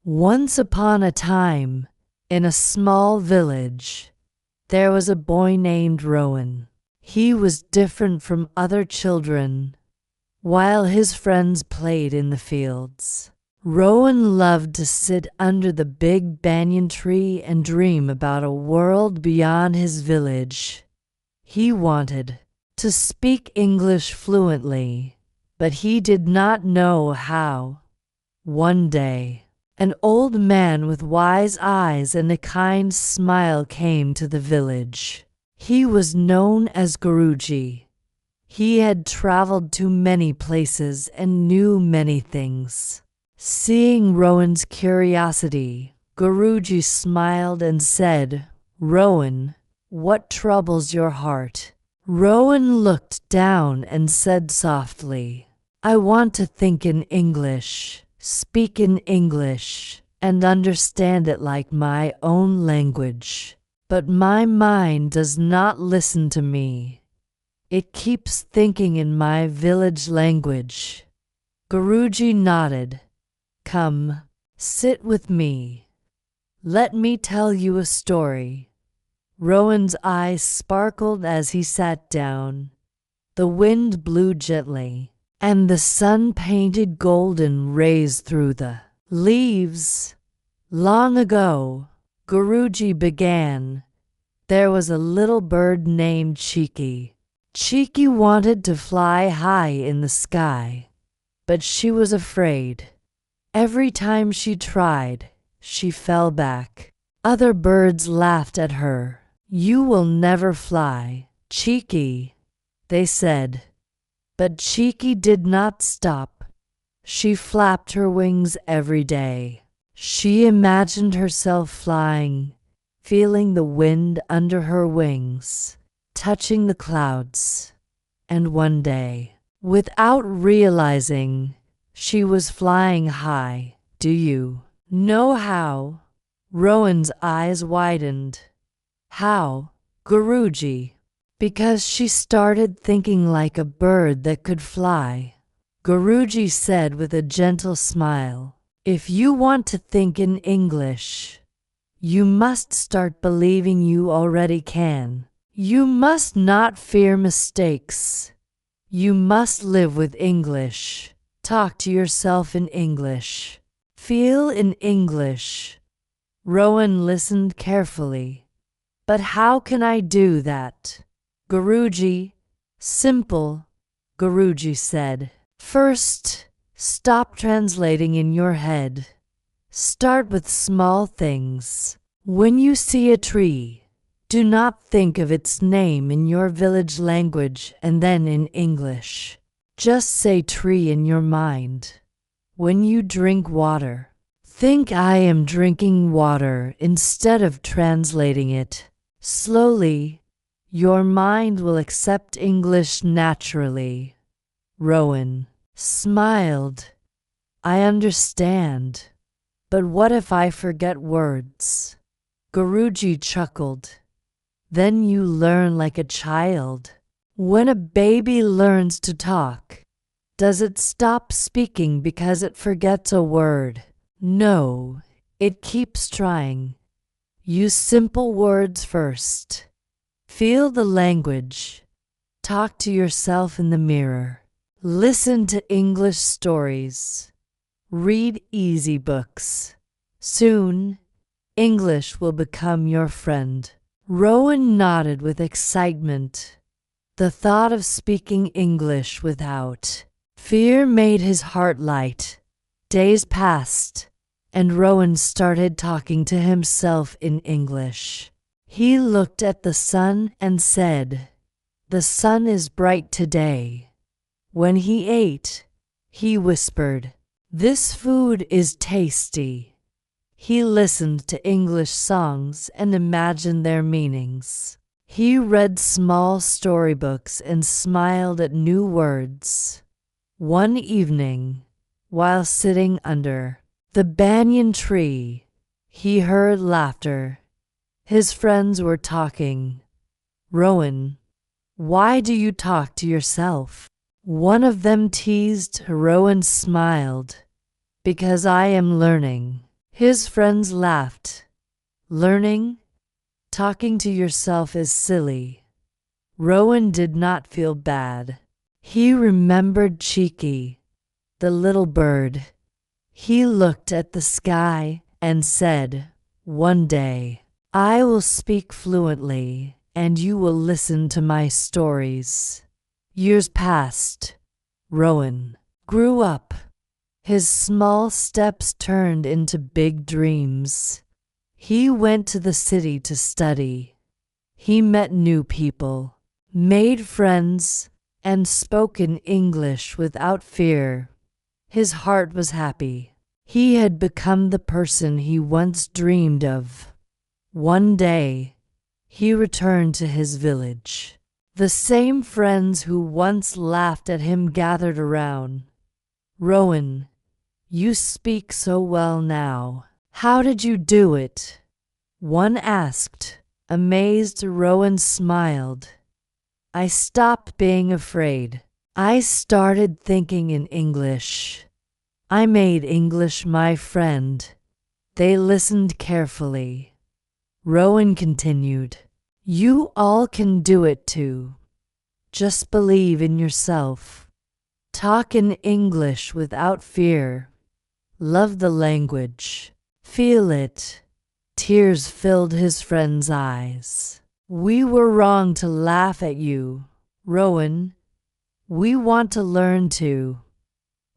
Once upon a time, in a small village, there was a boy named Rowan. He was different from other children. While his friends played in the fields, Rowan loved to sit under the big banyan tree and dream about a world beyond his village. He wanted to speak English fluently, but he did not know how. One day, an old man with wise eyes and a kind smile came to the village. He was known as Guruji. He had traveled to many places and knew many things. Seeing Rowan's curiosity, Guruji smiled and said, "Rowan, what troubles your heart?" Rowan looked down and said softly, "I want to think in English, speak in English, and understand it like my own language. But my mind does not listen to me. It keeps thinking in my village language." Guruji nodded. "Come, sit with me. Let me tell you a story." Rowan's eyes sparkled as he sat down. The wind blew gently, and the sun painted golden rays through the leaves. "Long ago," Guruji began, "there was a little bird named Cheeky. Cheeky wanted to fly high in the sky, but she was afraid. Every time she tried, she fell back. Other birds laughed at her. 'You will never fly, Cheeky,' they said. But Cheeky did not stop. She flapped her wings every day. She imagined herself flying, feeling the wind under her wings, touching the clouds. And one day, without realizing, she was flying high. Do you know how?" Rowan's eyes widened. "How, Guruji?" "Because she started thinking like a bird that could fly," Guruji said with a gentle smile. "If you want to think in English, you must start believing you already can. You must not fear mistakes. You must live with English. Talk to yourself in English. Feel in English." Rowan listened carefully. "But how can I do that?" "Guruji, simple," Guruji said. "First, stop translating in your head. Start with small things. When you see a tree, do not think of its name in your village language and then in English. Just say tree in your mind. When you drink water, think I am drinking water instead of translating it. Slowly, your mind will accept English naturally." Rowan smiled. "I understand. But what if I forget words?" Guruji chuckled. "Then you learn like a child. When a baby learns to talk, does it stop speaking because it forgets a word? No, it keeps trying. Use simple words first. Feel the language. Talk to yourself in the mirror. Listen to English stories. Read easy books. Soon, English will become your friend." Rowan nodded with excitement. The thought of speaking English without fear made his heart light. Days passed, and Rowan started talking to himself in English. He looked at the sun and said, "The sun is bright today." When he ate, he whispered, "This food is tasty." He listened to English songs and imagined their meanings. He read small storybooks and smiled at new words. One evening, while sitting under the banyan tree, he heard laughter. His friends were talking. "Rowan, why do you talk to yourself?" One of them teased. Rowan smiled. "Because I am learning." His friends laughed. Learning, talking to yourself is silly. Rowan did not feel bad. He remembered Cheeky, the little bird. He looked at the sky and said, "One day, I will speak fluently, and you will listen to my stories." Years passed. Rowan grew up. His small steps turned into big dreams. He went to the city to study. He met new people, made friends, and spoke in English without fear. His heart was happy. He had become the person he once dreamed of. One day, he returned to his village. The same friends who once laughed at him gathered around. "Rowan, you speak so well now. How did you do it?" One asked. Amazed, Rowan smiled. "I stopped being afraid. I started thinking in English. I made English my friend." They listened carefully. Rowan continued, "You all can do it too. Just believe in yourself. Talk in English without fear. Love the language. Feel it." Tears filled his friends' eyes. "We were wrong to laugh at you, Rowan. We want to learn too."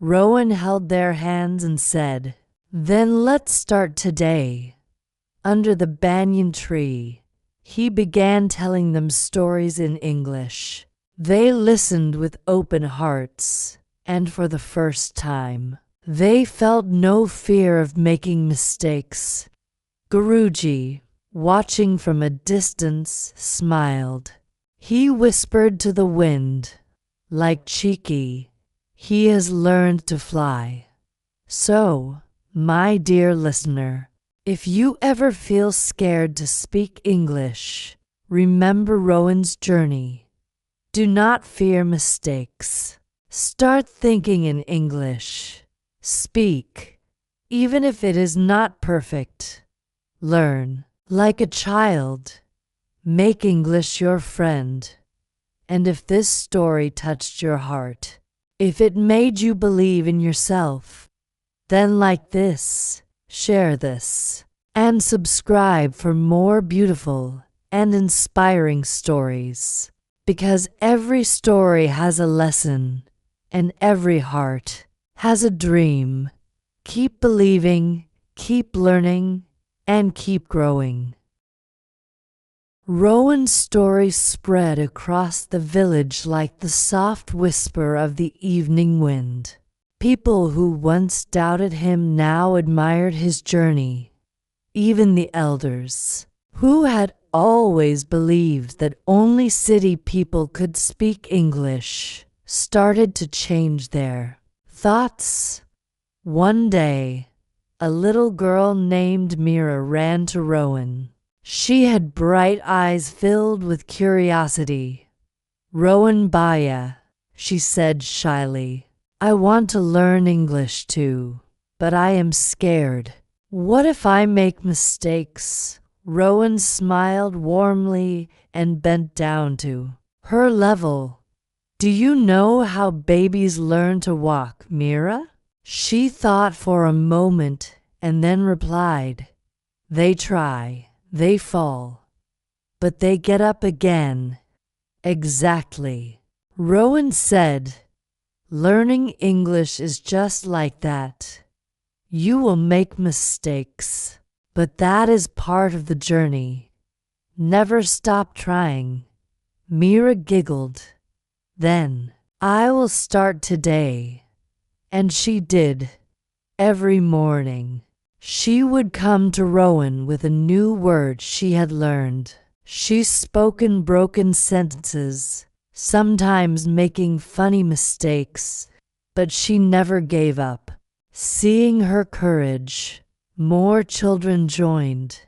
Rowan held their hands and said, "Then let's start today." Under the banyan tree, he began telling them stories in English. They listened with open hearts, and for the first time, they felt no fear of making mistakes. Guruji, watching from a distance, smiled. He whispered to the wind, "Like Cheeky, he has learned to fly." So, my dear listener, if you ever feel scared to speak English, remember Rowan's journey. Do not fear mistakes. Start thinking in English. Speak, even if it is not perfect. Learn like a child. Make English your friend. And if this story touched your heart, if it made you believe in yourself, then like this, share this, and subscribe for more beautiful and inspiring stories. Because every story has a lesson, and every heart has a dream. Keep believing, keep learning, and keep growing. Rowan's story spread across the village like the soft whisper of the evening wind. People who once doubted him now admired his journey. Even the elders, who had always believed that only city people could speak English, started to change their thoughts. One day, a little girl named Mira ran to Rowan. She had bright eyes filled with curiosity. "Rowan Baya," she said shyly, "I want to learn English too, but I am scared. What if I make mistakes?" Rowan smiled warmly and bent down to her level. "Do you know how babies learn to walk, Mira?" She thought for a moment and then replied, "They try, they fall, but they get up again." "Exactly," Rowan said. "Learning English is just like that. You will make mistakes, but that is part of the journey. Never stop trying." Mira giggled. "Then, I will start today." And she did. Every morning, she would come to Rowan with a new word she had learned. She spoke in broken sentences, sometimes making funny mistakes, but she never gave up. Seeing her courage, more children joined.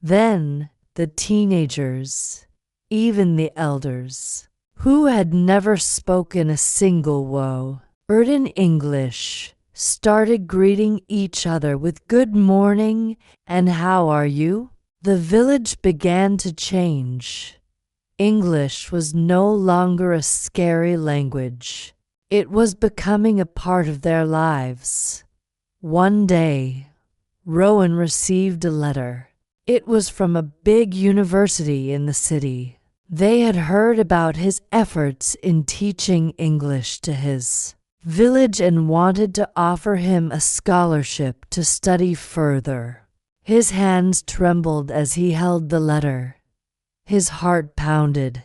Then the teenagers, even the elders, who had never spoken a single word in English, started greeting each other with "Good morning" and "How are you?" The village began to change. English was no longer a scary language. It was becoming a part of their lives. One day, Rowan received a letter. It was from a big university in the city. They had heard about his efforts in teaching English to his village and wanted to offer him a scholarship to study further. His hands trembled as he held the letter. His heart pounded.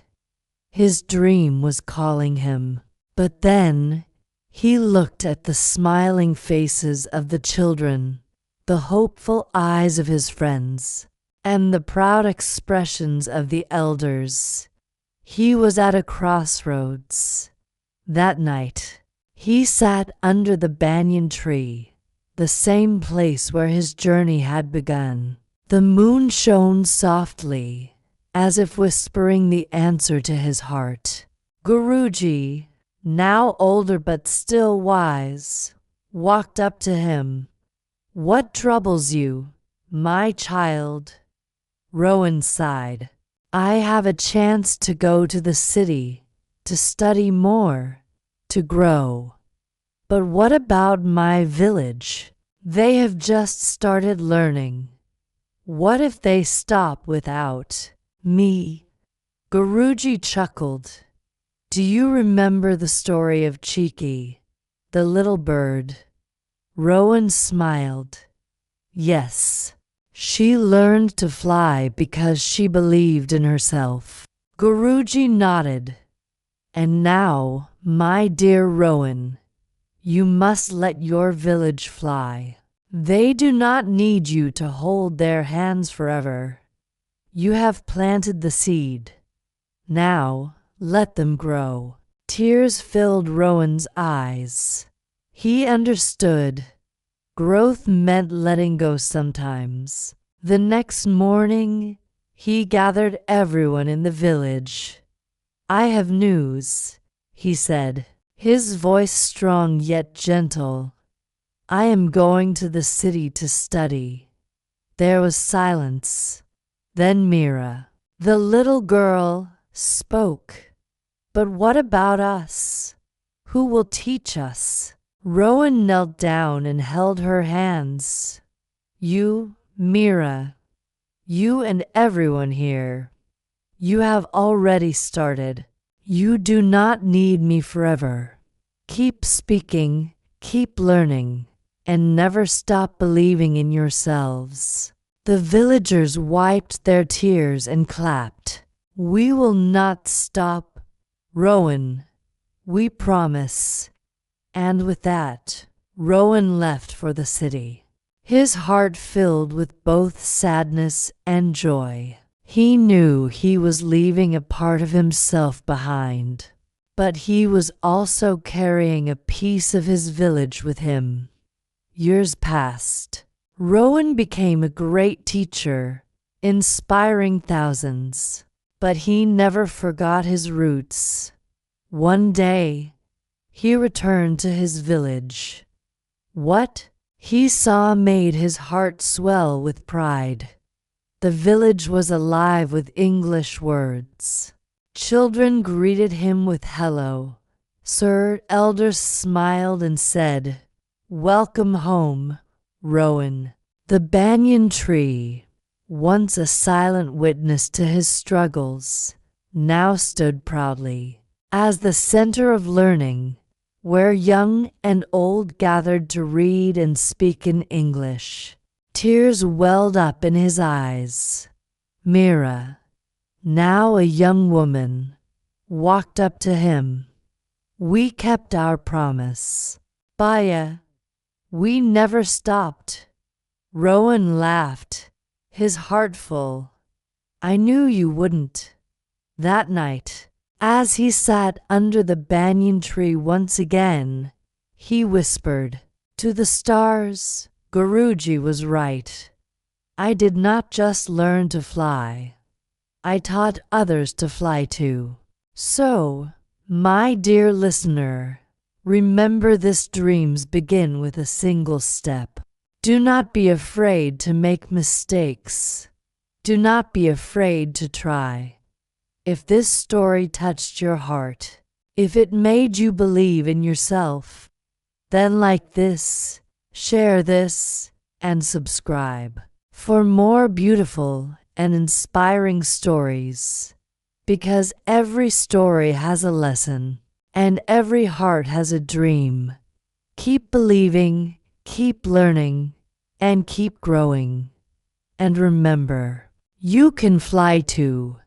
His dream was calling him. But then he looked at the smiling faces of the children, the hopeful eyes of his friends, and the proud expressions of the elders. He was at a crossroads. That night, he sat under the banyan tree, the same place where his journey had begun. The moon shone softly, as if whispering the answer to his heart. Guruji, now older but still wise, walked up to him. "What troubles you, my child?" Rowan sighed. "I have a chance to go to the city, to study more, to grow. But what about my village? They have just started learning. What if they stop without me?" Guruji chuckled. "Do you remember the story of Cheeky, the little bird?" Rowan smiled. "Yes. She learned to fly because she believed in herself." Guruji nodded. "And now, my dear Rowan, you must let your village fly. They do not need you to hold their hands forever. You have planted the seed. Now, let them grow." Tears filled Rowan's eyes. He understood. Growth meant letting go sometimes. The next morning, he gathered everyone in the village. "I have news," he said, his voice strong yet gentle. "I am going to the city to study." There was silence. Then Mira, the little girl, spoke. "But what about us? Who will teach us?" Rowan knelt down and held her hands. "You, Mira, you and everyone here. You have already started. You do not need me forever. Keep speaking, keep learning, and never stop believing in yourselves." The villagers wiped their tears and clapped. "We will not stop, Rowan. We promise." And with that, Rowan left for the city, his heart filled with both sadness and joy. He knew he was leaving a part of himself behind, but he was also carrying a piece of his village with him. Years passed. Rowan became a great teacher, inspiring thousands, but he never forgot his roots. One day, he returned to his village. What he saw made his heart swell with pride. The village was alive with English words. Children greeted him with "Hello, sir." Elders smiled and said, "Welcome home, Rowan." The banyan tree, once a silent witness to his struggles, now stood proudly as the center of learning, where young and old gathered to read and speak in English. Tears welled up in his eyes. Mira, now a young woman, walked up to him. "We kept our promise. Baya, we never stopped." Rowan laughed, his heart full. "I knew you wouldn't." That night, as he sat under the banyan tree once again, he whispered to the stars, "Guruji was right. I did not just learn to fly. I taught others to fly too." So, my dear listener, Remember, this dreams begin with a single step. Do not be afraid to make mistakes. Do not be afraid to try. If this story touched your heart, if it made you believe in yourself, then like this, share this, and subscribe for more beautiful and inspiring stories. Because every story has a lesson, and every heart has a dream. Keep believing, keep learning, and keep growing. And remember, you can fly too.